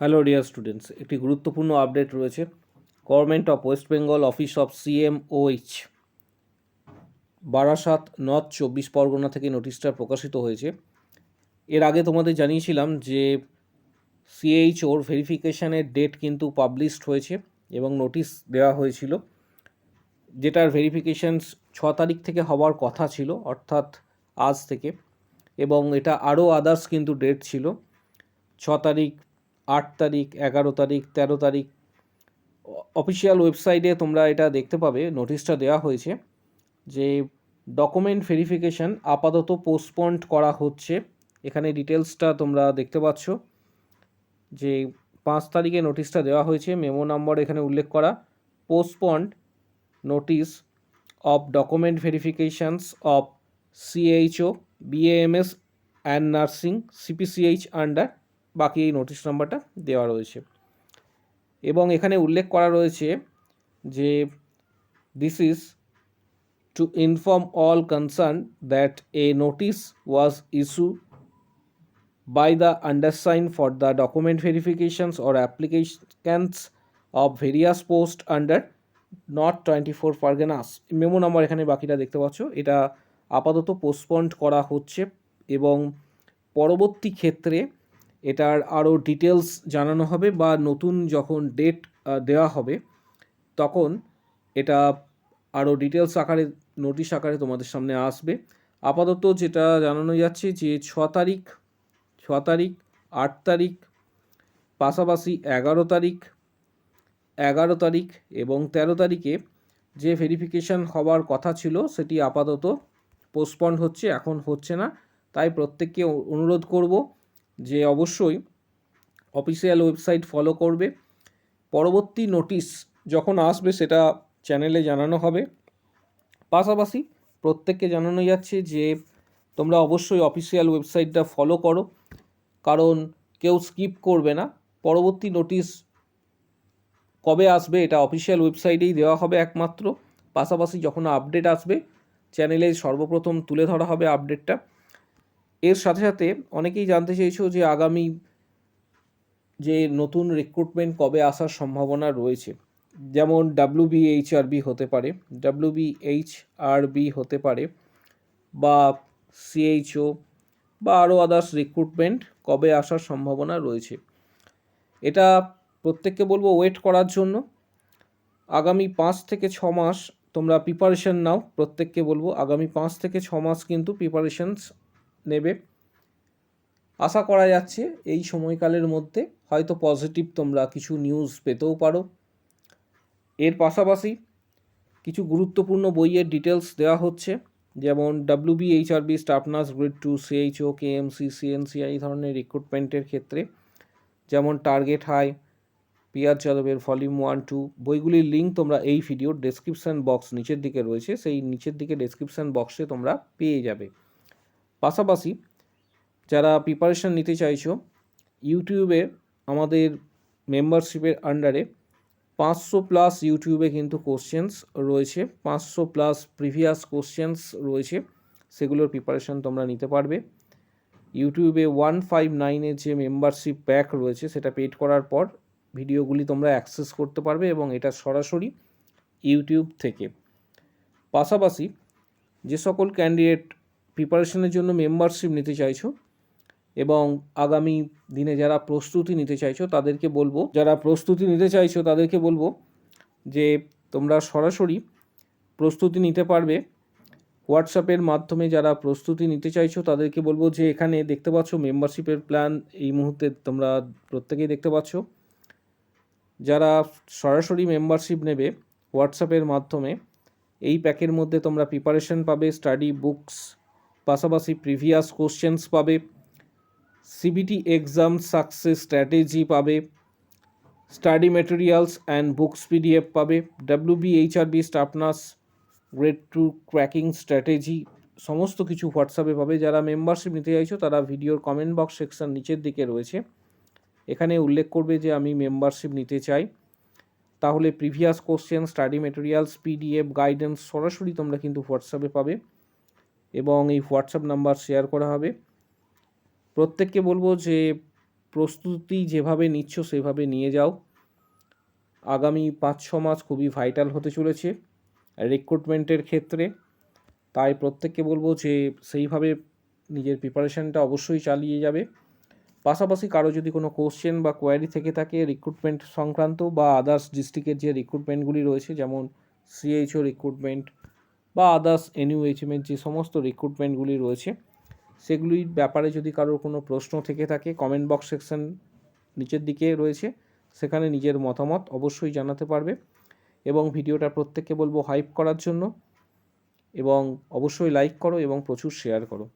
Hello dear students, একটি গুরুত্বপূর্ণ update রয়েছে। Government of West Bengal office of CMOH Barasat north 24 Pargana থেকে নোটিশটা প্রকাশিত হয়েছে। এর আগে তোমাদের জানিয়েছিলাম যে সিএইচওর ভেরিফিকেশানের ডেট কিন্তু পাবলিশড হয়েছে এবং নোটিশ দেওয়া হয়েছিল, যেটার ভেরিফিকেশান 6 তারিখ থেকে হওয়ার কথা ছিল, অর্থাৎ আজ থেকে। এবং এটা আরও আদার্স কিন্তু ডেট ছিল, 6 তারিখ, 8 তারিখ, 11 তারিখ, 13 তারিখ। অফিসিয়াল ওয়েবসাইটে তোমরা এটা দেখতে পাবে, নোটিশটা দেওয়া হয়েছে যে ডকুমেন্ট ভেরিফিকেশান আপাতত পোস্টপন্ড করা হচ্ছে। এখানে ডিটেলসটা তোমরা দেখতে পাচ্ছ যে 5 তারিখে নোটিশটা দেওয়া হয়েছে, মেমো নাম্বার এখানে উল্লেখ করা, postponed notice of document verifications of CHO BAMS and nursing CPCH under, বাকি এই নোটিশ নাম্বারটা দেওয়া রয়েছে। এবং এখানে উল্লেখ করা রয়েছে যে this is to inform all concerned that a notice was issued by the undersigned for the document verifications or applications of various posts under North 24 Parganas। Memo number এখানে বাকিটা দেখতে পাচ্ছ। এটা আপাতত পোস্টপন্ড করা হচ্ছে এবং পরবর্তী ক্ষেত্রে এটার আরও ডিটেলস জানানো হবে, বা নতুন যখন ডেট দেওয়া হবে তখন এটা আরও ডিটেলস আকারে, নোটিশ আকারে তোমাদের সামনে আসবে। আপাতত যেটা জানানো যাচ্ছে যে 6 তারিখ, 8 তারিখ, পাশাপাশি 11 তারিখ, 11 তারিখ এবং 13 তারিখে যে ভেরিফিকেশান হওয়ার কথা ছিল সেটি আপাতত পোস্টপন্ড হচ্ছে, এখন হচ্ছে না। তাই প্রত্যেককে অনুরোধ করব যে অবশ্যই অফিসিয়াল ওয়েবসাইট ফলো করবে। পরবর্তী নোটিশ যখন আসবে সেটা চ্যানেলে জানানো হবে। পাশাপাশি প্রত্যেককে জানানো যাচ্ছে যে তোমরা অবশ্যই অফিসিয়াল ওয়েবসাইটটা ফলো করো, কারণ কেউ স্কিপ করবে না। পরবর্তী নোটিশ কবে আসবে এটা অফিসিয়াল ওয়েবসাইটেই দেওয়া হবে একমাত্র। পাশাপাশি যখন আপডেট আসবে চ্যানেলে সর্বপ্রথম তুলে ধরা হবে আপডেটটা। এর সাথে সাথে অনেকেই জানতে চেয়েছো যে আগামী যে নতুন রিক্রুটমেন্ট কবে আসার সম্ভাবনা রয়েছে, যেমন WBHRB হতে পারে, WBHRB হতে পারে, বা সিএইচও বা আরও আদার্স রিক্রুটমেন্ট কবে আসার সম্ভাবনা রয়েছে। এটা প্রত্যেককে বলবো ওয়েট করার জন্য। আগামী 5 থেকে 6 মাস তোমরা প্রিপারেশন নাও, প্রত্যেককে বলবো আগামী 5 থেকে 6 মাস কিন্তু প্রিপারেশনস নেবে। আশা করা যাচ্ছে এই সময়কালের মধ্যে হয়তো পজিটিভ তোমরা কিছু নিউজ পেতেও পারো। এর পাশাপাশি কিছু গুরুত্বপূর্ণ বইয়ের ডিটেলস দেওয়া হচ্ছে, যেমন WBHRB staff nurse grade 2, CHO, KMC, CNC এই ধরনের রিক্রুটমেন্টের ক্ষেত্রে, যেমন টার্গেট হাই, পিয়ার যাদবের ভলিউম 1-2 বইগুলির লিঙ্ক তোমরা এই ভিডিওর ডেসক্রিপশান বক্স নিচের দিকে রয়েছে, সেই নিচের দিকে ডেসক্রিপশান বক্সে তোমরা পেয়ে যাবে। পাশাপাশি যারা প্রিপারেশান নিতে চাইছো, ইউটিউবে আমাদের মেম্বারশিপের আন্ডারে 500+ ইউটিউবে কিন্তু কোশ্চেন্স রয়েছে, 500+ প্রিভিয়াস কোশ্চেন্স রয়েছে, সেগুলোর প্রিপারেশান তোমরা নিতে পারবে। ইউটিউবে 159-এর যে মেম্বারশিপ প্যাক রয়েছে সেটা পেড করার পর ভিডিওগুলি তোমরা অ্যাক্সেস করতে পারবে, এবং এটা সরাসরি ইউটিউব থেকে। পাশাপাশি যে সকল ক্যান্ডিডেট প্রিপারেশনের জন্য মেম্বারশিপ নিতে চাইছো এবং আগামী দিনে যারা প্রস্তুতি নিতে চাইছো তাদেরকে বলবো যে তোমরা সরাসরি প্রস্তুতি নিতে পারবে হোয়াটসঅ্যাপের মাধ্যমে। যারা প্রস্তুতি নিতে চাইছো তাদেরকে বলবো যে এখানে দেখতে পাচ্ছ মেম্বারশিপের প্ল্যান এই মুহূর্তে তোমরা প্রত্যেকেই দেখতে পাচ্ছ। যারা সরাসরি মেম্বারশিপ নেবে হোয়াটসঅ্যাপের মাধ্যমে, এই প্যাকের মধ্যে তোমরা প্রিপারেশন পাবে, স্টাডি বুকস, পাশাপাশি প্রিভিয়াস কোশ্চেন্স পাবে, CBT এক্সাম সাকসেস স্ট্র্যাটেজি পাবে, study materials and books PDF পাবে, WBHRB staff nurse grade 2 cracking strategy, সমস্ত কিছু হোয়াটসঅ্যাপে পাবে। যারা মেম্বারশিপ নিতে চাইছো তারা ভিডিওর কমেন্ট বক্স সেকশন নিচের দিকে রয়েছে, এখানে উল্লেখ করবে যে আমি মেম্বারশিপ নিতে চাই। তাহলে previous question, study materials, PDF guidance সরাসরি তোমরা কিন্তু হোয়াটসঅ্যাপে পাবে, এবং এই হোয়াটসঅ্যাপ নাম্বার শেয়ার করা হবে। প্রত্যেককে বলবো যে প্রস্তুতি যেভাবে নিচ্ছ সেভাবে নিয়ে যাও। আগামী 5-6 মাস খুবই ভাইটাল হতে চলেছে রিক্রুটমেন্টের ক্ষেত্রে, তাই প্রত্যেককে বলবো যে সেইভাবে নিজের প্রিপারেশানটা অবশ্যই চালিয়ে যাবে। পাশাপাশি কারো যদি কোনো কোশ্চেন বা কোয়ারি থেকে থাকে রিক্রুটমেন্ট সংক্রান্ত বা আদার্স ডিস্ট্রিক্টের যে রিক্রুটমেন্টগুলি রয়েছে, যেমন সিএইচও রিক্রুটমেন্ট বা আদার্স এনইউএইচএমের যে সমস্ত রিক্রুটমেন্টগুলি রয়েছে, সেগুলির ব্যাপারে যদি কারোর কোনো প্রশ্ন থেকে থাকে, কমেন্ট বক্স সেকশন নিচের দিকে রয়েছে, সেখানে নিজের মতামত অবশ্যই জানাতে পারবে। এবং ভিডিওটা প্রত্যেককে বলবো হাইপ করার জন্য, এবং অবশ্যই লাইক করো এবং প্রচুর শেয়ার করো।